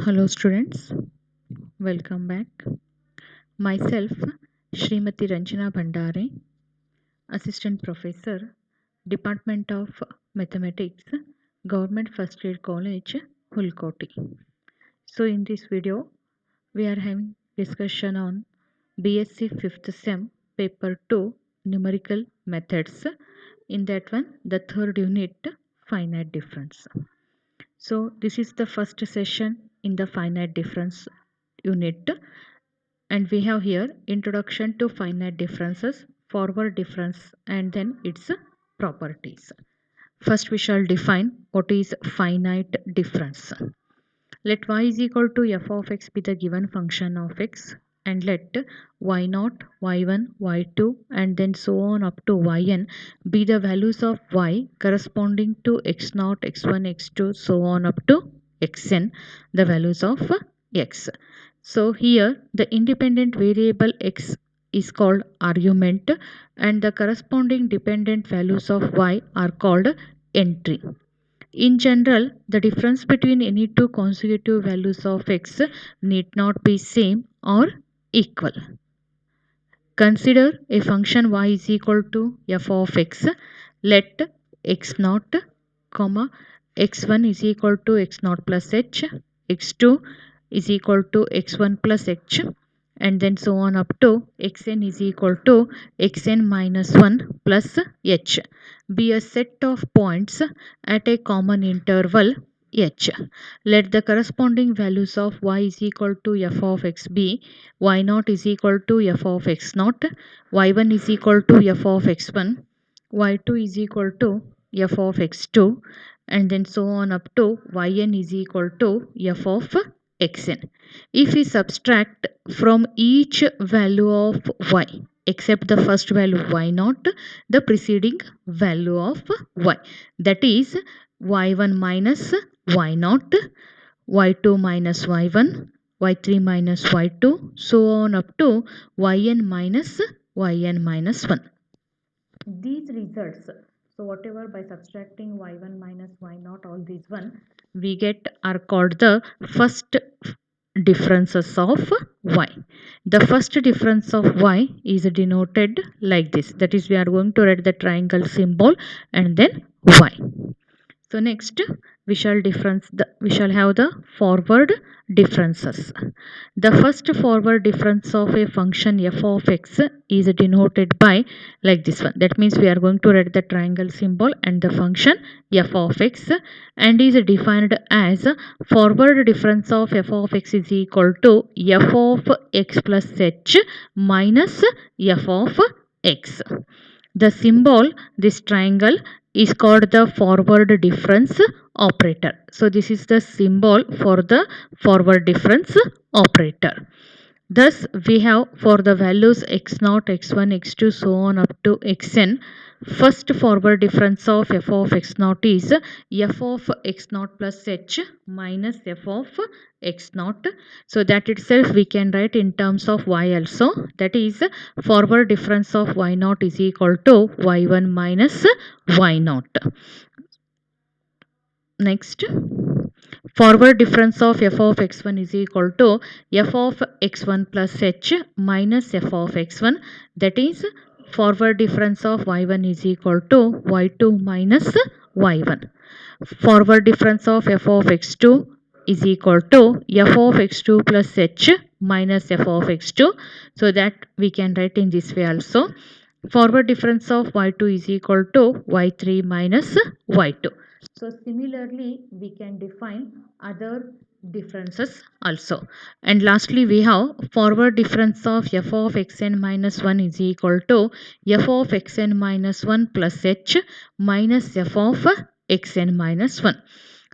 Hello students, welcome back. Myself Srimati Ranjana Bhandare, Assistant Professor, Department of Mathematics, Government First Grade College, Hulkoti. So in this video, we are having discussion on BSc 5th Sem Paper 2 Numerical Methods. In that one, the third unit, Finite Difference. So this is the first session in the Finite Difference unit, and we have here introduction to finite differences, forward difference, and then its properties. First we shall define what is finite difference. Let y is equal to f of x be the given function of x, and let y0, y1, y2, and then so on up to yn be the values of y corresponding to x0, x1, x2, so on up to xn, the values of x. So here the independent variable x is called argument, and the corresponding dependent values of y are called entry. In general, the difference between any two consecutive values of x need not be same or equal. Consider a function y is equal to f of x. Let x0, comma, x1 is equal to x0 plus h, x2 is equal to x1 plus h, and then so on up to xn is equal to xn minus 1 plus h be a set of points at a common interval h. Let the corresponding values of y is equal to f of x be y0 is equal to f of x0, y1 is equal to f of x1, y2 is equal to f of x2, and then so on up to yn is equal to f of xn. If we subtract from each value of y except the first value y0 the preceding value of y, that is y1 minus y0, y2 minus y1, y3 minus y2, so on up to yn minus 1. These results, so whatever by subtracting y1 minus y0, all these one we get are called the first differences of y. The first difference of y is denoted like this, that is we are going to write the triangle symbol and then y. So next we shall have the forward differences. The first forward difference of a function f of x is denoted by like this one. That means we are going to write the triangle symbol and the function f of x, and is defined as forward difference of f of x is equal to f of x plus h minus f of x. The symbol, this triangle, is called the forward difference operator. So this is the symbol for the forward difference operator. Thus we have for the values x0, x1, x2, so on up to xn, first forward difference of f of x0 is f of x0 plus h minus f of x0. So that itself we can write in terms of y also, that is forward difference of y0 is equal to y1 minus y0. Next, forward difference of f of x1 is equal to f of x1 plus h minus f of x1, that is forward difference of y1 is equal to y2 minus y1. Forward difference of f of x2 is equal to f of x2 plus h minus f of x2. So that we can write in this way also. Forward difference of y2 is equal to y3 minus y2. So similarly we can define other differences also. And lastly we have forward difference of f of xn minus 1 is equal to f of xn minus 1 plus h minus f of xn minus 1.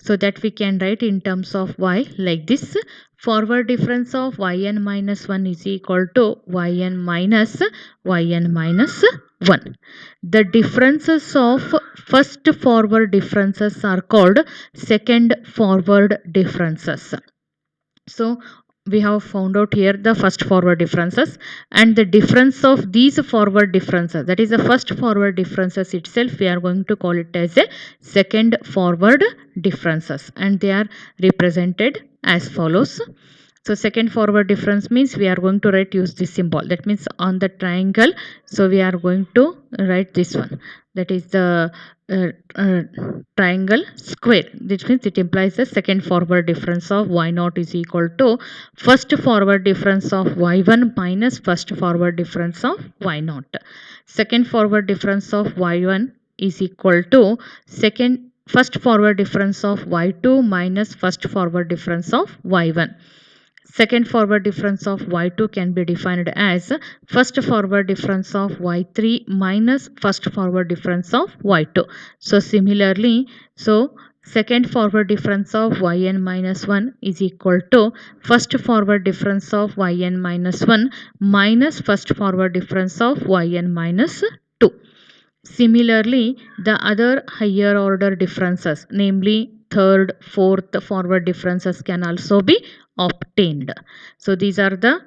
So that we can write in terms of y like this. Forward difference of yn minus 1 is equal to yn minus 1. The differences of first forward differences are called second forward differences. So we have found out here the first forward differences, and the difference of these forward differences, that is the first forward differences itself, we are going to call it as a second forward differences, and they are represented as follows. So second forward difference means we are going to write use this symbol, that means on the triangle, so we are going to write this one, that is the uh, uh, triangle square. This means it implies the second forward difference of y naught is equal to first forward difference of y1 minus first forward difference of y naught. Second forward difference of y1 is equal to second first forward difference of y2 minus first forward difference of y1. Second forward difference of y2 can be defined as first forward difference of y3 minus first forward difference of y2. So similarly, so second forward difference of yn minus 1 is equal to first forward difference of yn minus 1 minus first forward difference of yn minus 2. Similarly, the other higher order differences, namely third, fourth forward differences can also be obtained. So these are the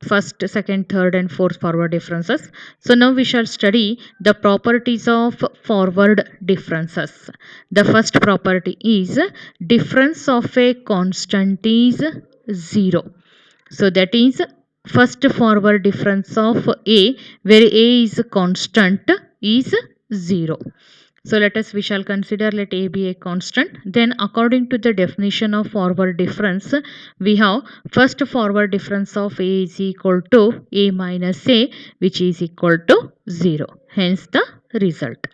first, second, third and fourth forward differences. So now we shall study the properties of forward differences. The first property is difference of a constant is 0. So that is first forward difference of A, where A is constant, is 0. So we shall consider let A be a constant. Then according to the definition of forward difference, we have first forward difference of A is equal to A minus A, which is equal to 0. Hence the result.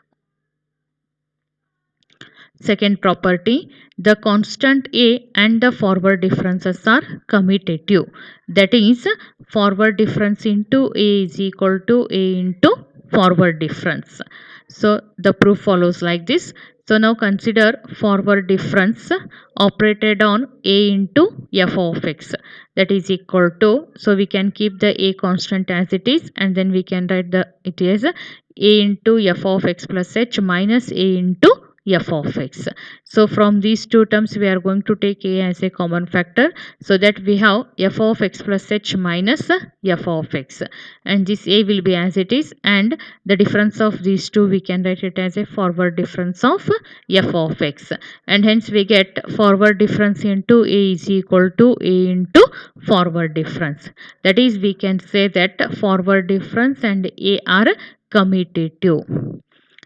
Second property, the constant A and the forward differences are commutative. That is, forward difference into A is equal to A into forward difference. So the proof follows like this. So now consider forward difference operated on A into f of x, that is equal to, so we can keep the A constant as it is, and then we can write it as A into f of x plus h minus A into f of x. So from these two terms we are going to take A as a common factor, so that we have f of x plus h minus f of x, and this A will be as it is, and the difference of these two we can write it as a forward difference of f of x, and hence we get forward difference into A is equal to A into forward difference. That is, we can say that forward difference and A are commutative.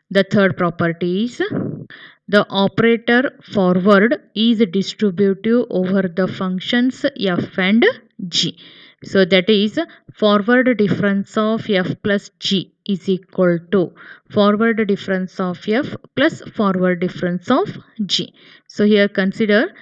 The third property is the operator forward is distributive over the functions f and g. So that is, forward difference of f plus g is equal to forward difference of f plus forward difference of g. So here consider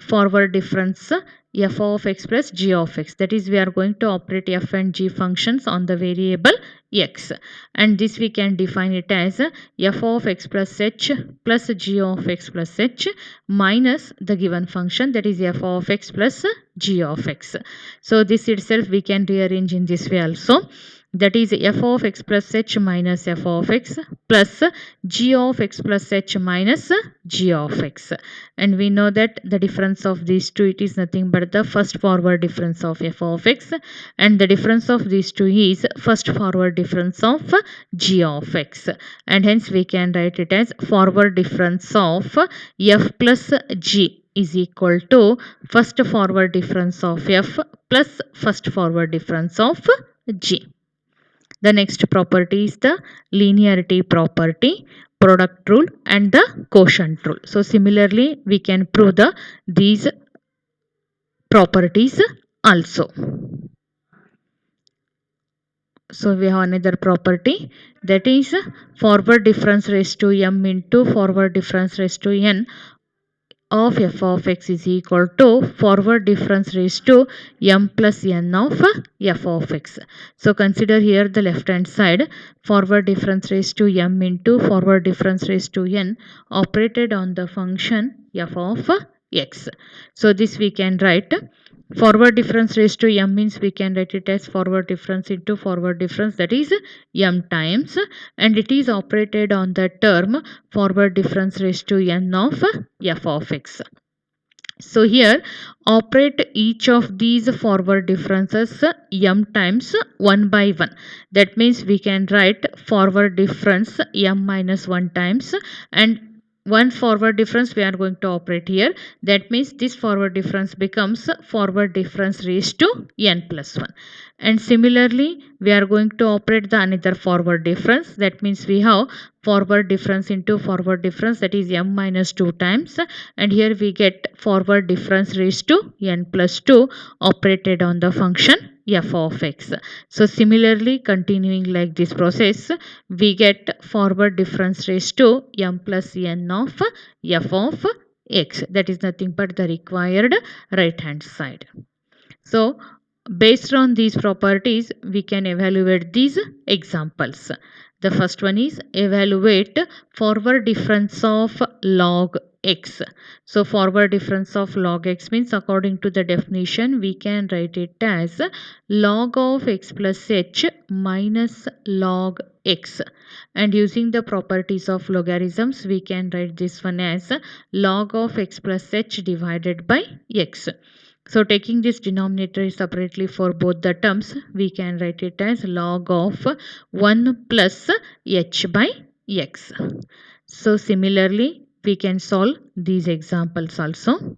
forward difference f of x plus g of x, that is, we are going to operate f and g functions on the variable x, and this we can define it as f of x plus h plus g of x plus h minus the given function, that is f of x plus g of x. So this itself we can rearrange in this way also, that is f of x plus h minus f of x plus g of x plus h minus g of x, and we know that the difference of these two, it is nothing but the first forward difference of f of x, and the difference of these two is first forward difference of g of x, and hence we can write it as forward difference of f plus g is equal to first forward difference of f plus first forward difference of g. The next property is the linearity property, product rule and the quotient rule. So similarly we can prove these properties also. So we have another property, that is forward difference raised to m into forward difference raised to n of f of x is equal to forward difference raised to m plus n of f of x. So consider here the left hand side, forward difference raised to m into forward difference raised to n operated on the function f of x. So this we can write forward difference raised to m means we can write it as forward difference into forward difference, that is m times, and it is operated on the term forward difference raised to n of f of x. So here operate each of these forward differences m times 1 by 1. That means we can write forward difference m minus 1 times, and one forward difference we are going to operate here. That means this forward difference becomes forward difference raised to n plus 1. And similarly we are going to operate the another forward difference. That means we have forward difference into forward difference, that is m minus 2 times, and here we get forward difference raised to n plus 2 operated on the function f of x. So similarly continuing like this process, we get forward difference raised to m plus n of f of x, that is nothing but the required right hand side. So based on these properties, we can evaluate these examples. The first one is evaluate forward difference of log x. So forward difference of log x means, according to the definition, we can write it as log of x plus h minus log x. And using the properties of logarithms, we can write this one as log of x plus h divided by x. So taking this denominator separately for both the terms, we can write it as log of 1 plus h by x. So similarly, we can solve these examples also.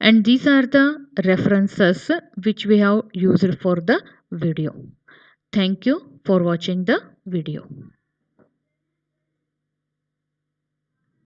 And these are the references which we have used for the video. Thank you for watching the video.